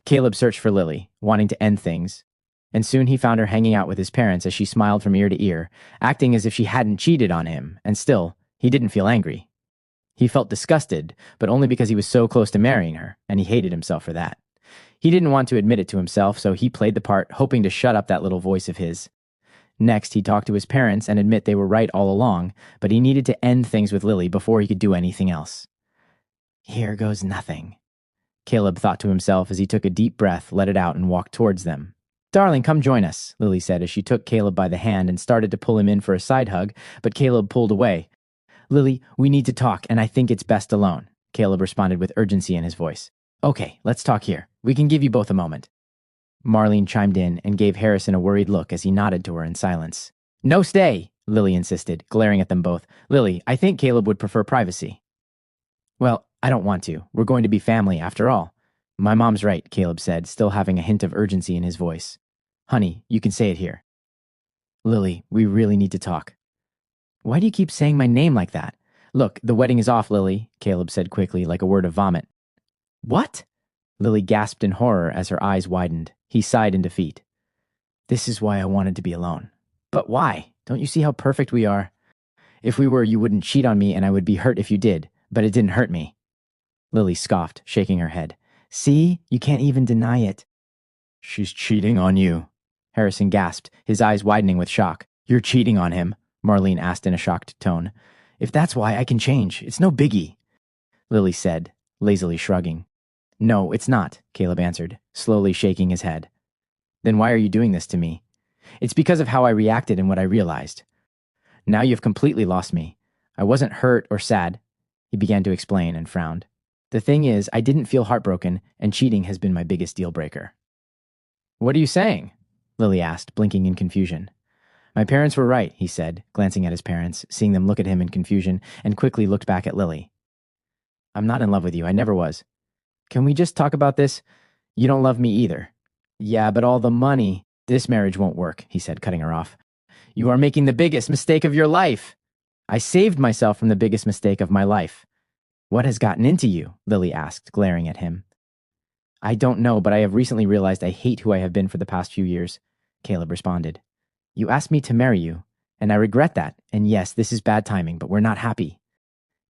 Caleb searched for Lily, wanting to end things, and soon he found her hanging out with his parents as she smiled from ear to ear, acting as if she hadn't cheated on him, and still, he didn't feel angry. He felt disgusted, but only because he was so close to marrying her, and he hated himself for that. He didn't want to admit it to himself, so he played the part, hoping to shut up that little voice of his. Next, he talked to his parents and admit they were right all along, but he needed to end things with Lily before he could do anything else. Here goes nothing, Caleb thought to himself as he took a deep breath, let it out, and walked towards them. Darling, come join us, Lily said as she took Caleb by the hand and started to pull him in for a side hug, but Caleb pulled away. Lily, we need to talk, and I think it's best alone, Caleb responded with urgency in his voice. Okay, let's talk here. We can give you both a moment. Marlene chimed in and gave Harrison a worried look as he nodded to her in silence. No, stay, Lily insisted, glaring at them both. Lily, I think Caleb would prefer privacy. Well, I don't want to. We're going to be family after all. My mom's right, Caleb said, still having a hint of urgency in his voice. Honey, you can say it here. Lily, we really need to talk. Why do you keep saying my name like that? Look, the wedding is off, Lily, Caleb said quickly, like a word of vomit. What? Lily gasped in horror as her eyes widened. He sighed in defeat. This is why I wanted to be alone. But why? Don't you see how perfect we are? If we were, you wouldn't cheat on me and I would be hurt if you did, but it didn't hurt me. Lily scoffed, shaking her head. See? You can't even deny it. She's cheating on you, Harrison gasped, his eyes widening with shock. You're cheating on him, Marlene asked in a shocked tone. If that's why, I can change. It's no biggie, Lily said, lazily shrugging. No, it's not, Caleb answered, slowly shaking his head. Then why are you doing this to me? It's because of how I reacted and what I realized. Now you've completely lost me. I wasn't hurt or sad, he began to explain and frowned. The thing is, I didn't feel heartbroken, and cheating has been my biggest deal breaker. What are you saying? Lily asked, blinking in confusion. My parents were right, he said, glancing at his parents, seeing them look at him in confusion, and quickly looked back at Lily. I'm not in love with you. I never was. Can we just talk about this? You don't love me either. Yeah, but all the money. This marriage won't work, he said, cutting her off. You are making the biggest mistake of your life. I saved myself from the biggest mistake of my life. What has gotten into you? Lily asked, glaring at him. I don't know, but I have recently realized I hate who I have been for the past few years, Caleb responded. You asked me to marry you, and I regret that. And yes, this is bad timing, but we're not happy.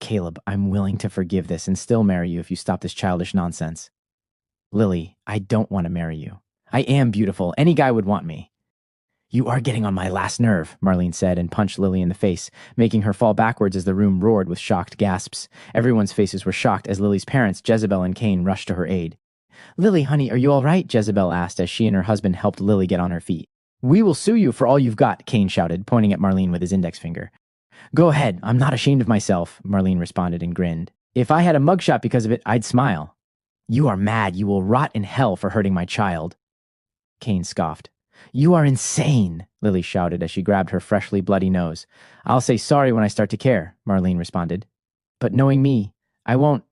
Caleb, I'm willing to forgive this and still marry you if you stop this childish nonsense. Lily, I don't want to marry you. I am beautiful. Any guy would want me. You are getting on my last nerve, Marlene said and punched Lily in the face, making her fall backwards as the room roared with shocked gasps. Everyone's faces were shocked as Lily's parents, Jezebel and Cain, rushed to her aid. Lily, honey, are you all right? Jezebel asked as she and her husband helped Lily get on her feet. We will sue you for all you've got, Cain shouted, pointing at Marlene with his index finger. Go ahead, I'm not ashamed of myself, Marlene responded and grinned. If I had a mugshot because of it, I'd smile. You are mad. You will rot in hell for hurting my child. Cain scoffed. You are insane, Lily shouted as she grabbed her freshly bloody nose. I'll say sorry when I start to care, Marlene responded. But knowing me, I won't.